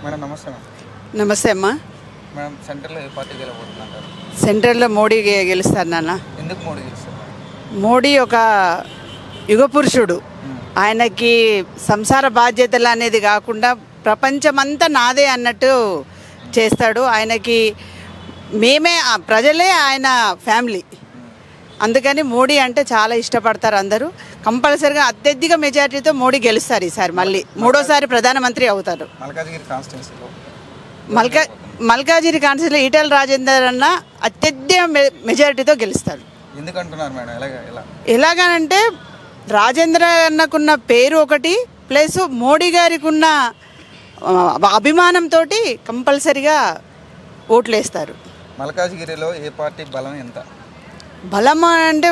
Madam నమస్తే. నమస్తే అమ్మా. మేడం సెంటర్లో ఏ పార్టీ గెలవబోతున్నారు? సెంట్రల్లో మోడీ గెలుస్తారు నాన్న. ఎందుకు మోడీ గెలుస్తారు? మోడీ ఒక యుగ పురుషుడు. ఆయనకి సంసార బాధ్యతలు అనేది కాకుండా ప్రపంచమంతా నాదే అన్నట్టు చేస్తాడు. ఆయనకి ప్రజలే ఆయన ఫ్యామిలీ. అందుకని మోడీ అంటే చాలా ఇష్టపడతారు అందరూ. కంపల్సరిగా అత్యధిక మెజారిటీతో మోడీ గెలుస్తారు ఈసారి. మళ్ళీ మూడోసారి ప్రధానమంత్రి అవుతారు. మల్కాజిగిరి కాన్స్టిట్యూన్సీలో ఈటెల రాజేందర్ అన్న అత్యధిక మెజారిటీతో గెలుస్తారు. ఎందుకంటున్నారు మేడం? ఎలాగనంటే రాజేంద్ర అన్నకున్న పేరు ఒకటి, ప్లస్ మోడీ గారికి ఉన్న అభిమానంతో కంపల్సరిగా ఓట్లు వేస్తారు. మల్కాజిగిరిలో ఏ పార్టీ బలం ఎంత? బలం అంటే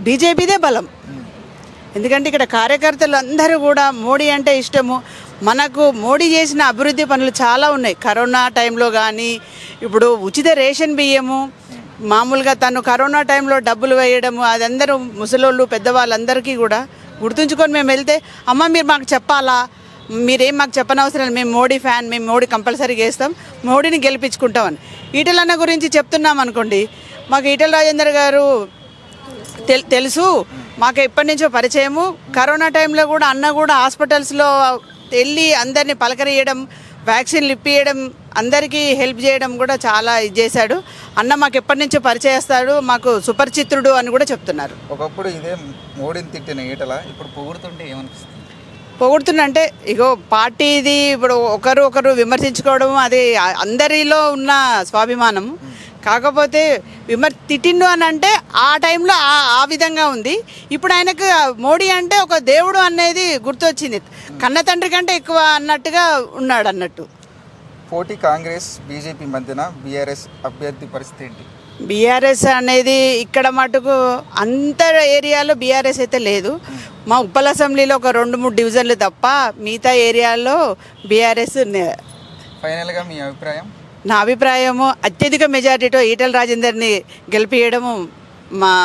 బీజేపీదే బలం. ఎందుకంటే ఇక్కడ కార్యకర్తలు అందరూ కూడా మోడీ అంటే ఇష్టము. మనకు మోడీ చేసిన అభివృద్ధి పనులు చాలా ఉన్నాయి. కరోనా టైంలో కానీ, ఇప్పుడు ఉచిత రేషన్ బియ్యము, మామూలుగా తను కరోనా టైంలో డబ్బులు వేయడము, అది అందరూ ముసలోళ్ళు పెద్దవాళ్ళందరికీ కూడా గుర్తుంచుకొని మేము వెళ్తే, అమ్మ మీరు మాకు చెప్పాలా, మీరేం మాకు చెప్పనవసరం లేదు, మేము మోడీ ఫ్యాన్, మేము మోడీ కంపల్సరీగా వేస్తాం, మోడీని గెలిపించుకుంటామని. ఈటెలన్న గురించి చెప్తున్నాం అనుకోండి, మాకు ఈటెల రాజేందర్ గారు తెలుసు, మాకు ఎప్పటి నుంచో పరిచయము. కరోనా టైంలో కూడా అన్న కూడా హాస్పిటల్స్లో వెళ్ళి అందరినీ పలకరియడం, వ్యాక్సిన్లు ఇప్పియడం, అందరికీ హెల్ప్ చేయడం కూడా చాలా ఇది చేశాడు. అన్న మాకు ఎప్పటి నుంచో పరిచయస్తాడు, మాకు సుపరిచితుడు అని కూడా చెప్తున్నారు. ఒకప్పుడు ఇదే మోడీని తిట్టిన ఈటల ఇప్పుడు పొగుడుతుంటే ఏమనిపిస్తుంది? పొగుడుతుందంటే ఇగో పార్టీది ఇప్పుడు ఒకరు విమర్శించుకోవడం అది అందరిలో ఉన్న స్వాభిమానం. కాకపోతే తిట్టిండు అని అంటే ఆ టైంలో ఆ విధంగా ఉంది. ఇప్పుడు ఆయనకు మోడీ అంటే ఒక దేవుడు అనేది గుర్తొచ్చింది. కన్న తండ్రి కంటే ఎక్కువ అన్నట్టుగా ఉన్నాడు అన్నట్టు. పోటీ కాంగ్రెస్ బీజేపీ మధ్యన బీఆర్ఎస్ అభ్యర్థి పరిస్థితి ఏంటి? బీఆర్ఎస్ అనేది ఇక్కడ మటుకు అంత ఏరియాలో బీఆర్ఎస్ అయితే లేదు. మా ఉప్పల్ అసెంబ్లీలో ఒక 2-3 డివిజన్లు తప్ప మిగతా ఏరియాలో బీఆర్ఎస్. ఫైనల్గా మీ అభిప్రాయం? నా అభిప్రాయము అత్యధిక మెజారిటీతో ఈటెల రాజేందర్ని గెలిపియడము మా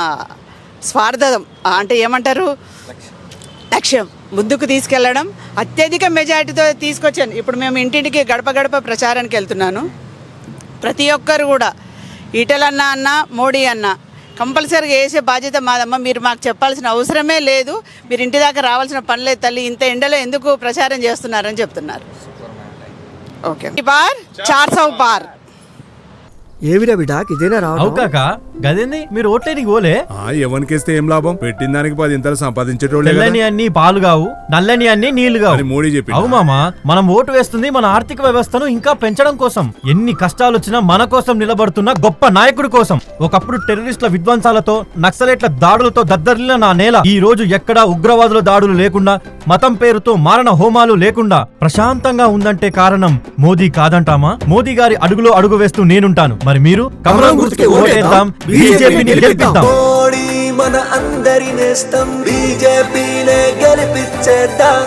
స్వార్థం, అంటే ఏమంటారు, లక్ష్యం ముందుకు తీసుకెళ్ళడం. అత్యధిక మెజారిటీతో తీసుకొచ్చాను. ఇప్పుడు మేము ఇంటింటికి గడప గడప ప్రచారానికి వెళ్తున్నాను. ప్రతి ఒక్కరు కూడా ఈటెల అన్న మోడీ అన్న కంపల్సరీగా వేసే బాధ్యత మాదమ్మ, మీరు మాకు చెప్పాల్సిన అవసరమే లేదు, మీరు ఇంటి దాకా రావాల్సిన పని లేదు తల్లి, ఇంత ఎండలో ఎందుకు ప్రచారం చేస్తున్నారని చెప్తున్నారు. ఓకే, బార్ 400 పార్ ఏవిరా బిడ్డాకి ఇదేనా రావుకాక గదేంది మీరు ఓట్లేనికి పోలే? ఎవరికేస్తే ఏం లాభం? పెట్టిన దానికి 10 ఇంతలు సంపాదించేటోళ్ళే. తెల్లని అన్ని పాలు కావు, నల్లని అన్ని నీళ్లు కావు. మోడీ చెప్పి అవు మామా, మనం ఓటు వేస్తుంది మన ఆర్థిక వ్యవస్థను ఇంకా పెంచడం కోసం. ఎన్ని కష్టాలు వచ్చినా మన కోసం నిలబడుతున్న గొప్ప నాయకుడి కోసం. ఒకప్పుడు టెర్రరిస్టుల విధ్వంసాలతో, నక్సలైట్ల దాడులతో దద్దరిల్లిన నా నేల ఈ రోజు ఎక్కడా ఉగ్రవాదుల దాడులు లేకుండా, మతం పేరుతో మారణ హోమాలు లేకుండా ప్రశాంతంగా ఉందంటే కారణం మోదీ కాదంటామా? మోదీ గారి అడుగులో అడుగు వేస్తూ నేనుంటాను. మరి మీరు కమలం గుర్తుకి ఓటేద్దాం, బీజేపీని గెలిపిద్దాం. మోడీ మన అందరి నేస్తం, బీజేపీనే గెలిపించేద్దాం.